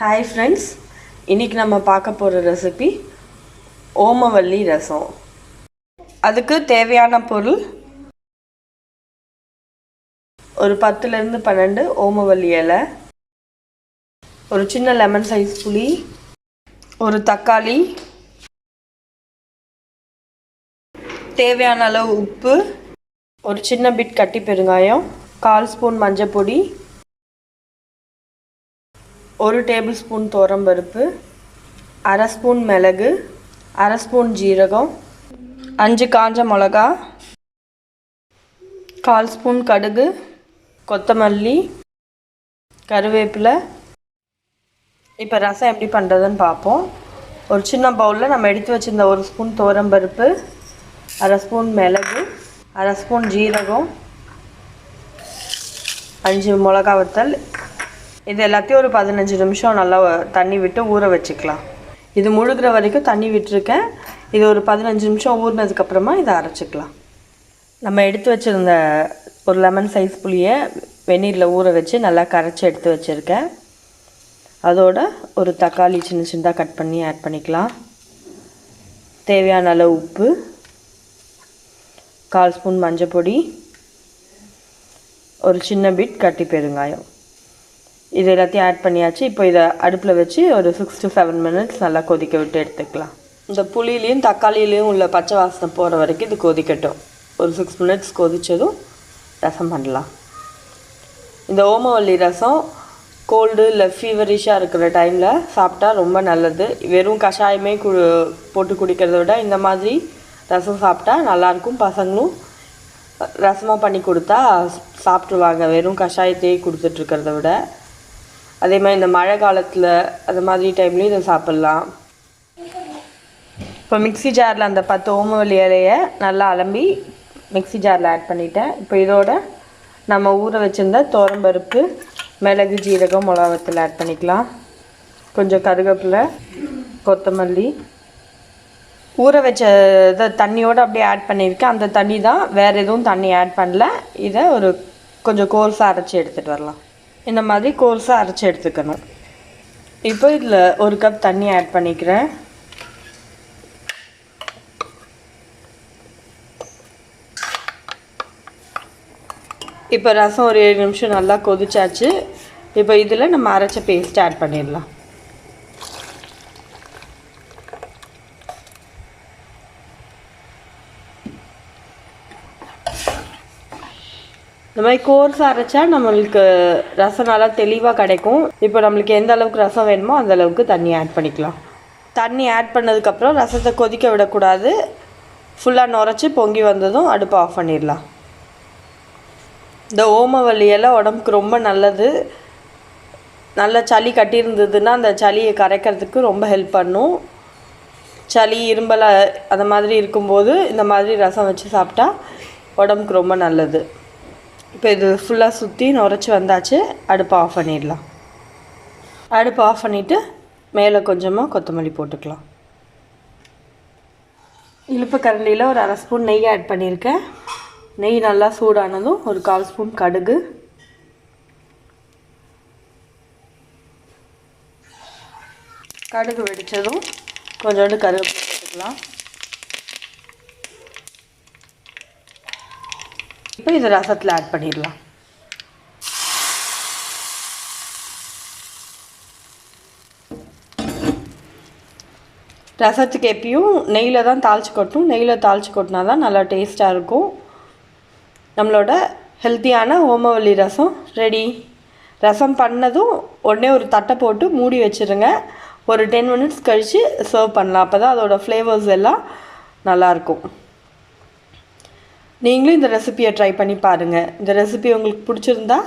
Hi friends, இன்னைக்கு நம்ம பார்க்க போற ரெசிபி ஓமவல்லி ரசம். அதுக்கு தேவையான பொருள் ஒரு 10 ல இருந்து 12 ஓமவல்லி இலை, ஒரு சின்ன லெமன் சைஸ் புளி, ஒரு தக்காளி, தேவையான அளவு உப்பு, ஒரு சின்ன பிட் கட்டி பெருங்காயம், 1/4 ஸ்பூன் மஞ்சள் பொடி, 1 டேபிள்ஸ்பூன் துவரம்பருப்பு, 1/2 ஸ்பூன் மிளகு, 1/2 ஸ்பூன் ஜீரகம், 5 காஞ்ச மிளகா, 1/4 ஸ்பூன் கடுகு, கொத்தமல்லி, கருவேப்பிலை. இப்போ ரசம் எப்படி பண்ணுறதுன்னு பார்ப்போம். ஒரு சின்ன பவுலில் நம்ம எடுத்து வச்சுருந்த 1 ஸ்பூன் துவரம்பருப்பு, 1/2 ஸ்பூன் மிளகு, 1/2 ஸ்பூன் ஜீரகம், 5 மிளகா வத்தல், இது எல்லாத்தையும் ஒரு 15 நிமிஷம் நல்லா தண்ணி விட்டு ஊற வச்சுக்கலாம். இது முழுகிற வரைக்கும் தண்ணி விட்டுருக்கேன். இது ஒரு 15 நிமிஷம் ஊறினதுக்கப்புறமா இதை அரைச்சிக்கலாம். நம்ம எடுத்து வச்சுருந்த ஒரு லெமன் சைஸ் புளியை வெந்நீரில் ஊற வச்சு நல்லா கரைச்சி எடுத்து வச்சுருக்கேன். அதோட ஒரு தக்காளி சின்ன சின்னதாக கட் பண்ணி ஆட் பண்ணிக்கலாம். தேவையான அளவு உப்பு, 1/4 ஸ்பூன் மஞ்சள் பொடி, ஒரு சின்ன பிட் கட்டி பெருங்காயம். இது எல்லாத்தையும் ஆட் பண்ணியாச்சு. இப்போ இதை அடுப்பில் வச்சு ஒரு 6 to 7 மினிட்ஸ் நல்லா கொதிக்க விட்டு எடுத்துக்கலாம். இந்த புளியிலையும் தக்காளியிலையும் உள்ள பச்சை வாசனை போகிற வரைக்கும் இது கொதிக்கட்டும். ஒரு 6 மினிட்ஸ் கொதித்ததும் ரசம் பண்ணலாம். இந்த ஓமவல்லி ரசம் கோல்டு இல்லை ஃபீவரிஷாக இருக்கிற டைமில் சாப்பிட்டா ரொம்ப நல்லது. வெறும் கஷாயமே போட்டு குடிக்கிறத விட இந்த மாதிரி ரசம் சாப்பிட்டா நல்லாயிருக்கும். பசங்களும் ரசமாக பண்ணி கொடுத்தா சாப்பிட்ருவாங்க, வெறும் கஷாயத்தையே கொடுத்துட்ருக்கிறத விட. அதே மாதிரி இந்த மழை காலத்தில் அந்த மாதிரி டைம்லேயும் இதை சாப்பிட்லாம். இப்போ மிக்ஸி ஜாரில் அந்த 10 ஓமவல்லி இலையை நல்லா அலம்பி மிக்ஸி ஜாரில் ஆட் பண்ணிட்டேன். இப்போ இதோட நம்ம ஊற வச்சுருந்த துவரம்பருப்பு, மிளகு, ஜீரகம், மிளகா வத்தல் ஆட் பண்ணிக்கலாம். கொஞ்சம் கருவேப்பிலை, கொத்தமல்லி, ஊற வச்ச இதை தண்ணியோடு அப்படியே ஆட் பண்ணியிருக்கேன். அந்த தண்ணி தான், வேறு எதுவும் தண்ணி ஆட் பண்ணல. இதை ஒரு கொஞ்சம் கோர்ஸாக அரைச்சி எடுத்துகிட்டு வரலாம். இந்த மாதிரி கோர்ஸாக அரைச்சி எடுத்துக்கணும். இப்போ இதில் 1 கப் தண்ணி ஆட் பண்ணிக்கிறேன். இப்போ ரசம் ஒரு 7 நிமிஷம் நல்லா கொதிச்சாச்சு. இப்போ இதில் நம்ம அரைச்ச பேஸ்ட் ஆட் பண்ணிடலாம். இந்த மாதிரி கோர்ஸ் அரைச்சா நம்மளுக்கு ரசம் நல்லா தெளிவாக கிடைக்கும். இப்போ நம்மளுக்கு எந்த அளவுக்கு ரசம் வேணுமோ அந்த அளவுக்கு தண்ணி ஆட் பண்ணிக்கலாம். தண்ணி ஆட் பண்ணதுக்கப்புறம் ரசத்தை கொதிக்க விடக்கூடாது. ஃபுல்லாக நுரைச்சி பொங்கி வந்ததும் அடுப்பை ஆஃப் பண்ணிடலாம். இந்த ஓமவல்லி எல்லாம் உடம்புக்கு ரொம்ப நல்லது. நல்ல சளி கட்டியிருந்ததுன்னா அந்த சளியை கரைக்கிறதுக்கு ரொம்ப ஹெல்ப் பண்ணும். சளி, இரும்பல் அந்த மாதிரி இருக்கும்போது இந்த மாதிரி ரசம் வச்சு சாப்பிட்டா உடம்புக்கு ரொம்ப நல்லது. இப்போ இது ஃபுல்லாக சுற்றி நுரைச்சி வந்தாச்சு. அடுப்பை ஆஃப் பண்ணிடலாம். அடுப்பை ஆஃப் பண்ணிவிட்டு மேலே கொஞ்சமாக கொத்தமல்லி போட்டுக்கலாம். இழுப்பு கரண்டியில் ஒரு 1/2 ஸ்பூன் நெய் ஆட் பண்ணியிருக்கேன். நெய் நல்லா சூடானதும் ஒரு 1/4 ஸ்பூன் கடுகு, கடுகு வெடித்ததும் கொஞ்சோண்டு கருவேப்பிலை போட்டுக்கலாம். இப்போ இது ரசத்தில் ஆட் பண்ணிடலாம். ரசத்துக்கு எப்பயும் நெய்யில் தான் தாளித்து கொட்டணும். நெய்யில் தாளித்து கொட்டினா தான் நல்லா டேஸ்ட்டாக இருக்கும். நம்மளோட ஹெல்த்தியான ஓமவல்லி ரசம் ரெடி. ரசம் பண்ணதும் உடனே ஒரு தட்டை போட்டு மூடி வச்சுருங்க. ஒரு 10 மினிட்ஸ் கழித்து சர்வ் பண்ணலாம். அப்போ தான் அதோடய ஃப்ளேவர்ஸ் எல்லாம் நல்லாயிருக்கும். நீங்களும் இந்த ரெசிபியை ட்ரை பண்ணி பாருங்கள். இந்த ரெசிபி உங்களுக்கு பிடிச்சிருந்தா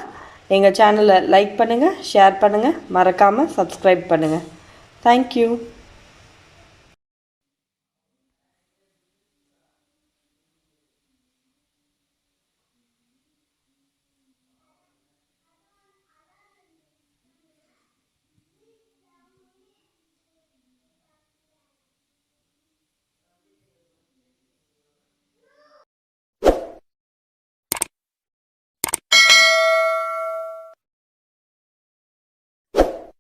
எங்கள் சேனலை லைக் பண்ணுங்கள், ஷேர் பண்ணுங்கள், மறக்காமல் சப்ஸ்கிரைப் பண்ணுங்கள். தேங்க்யூ.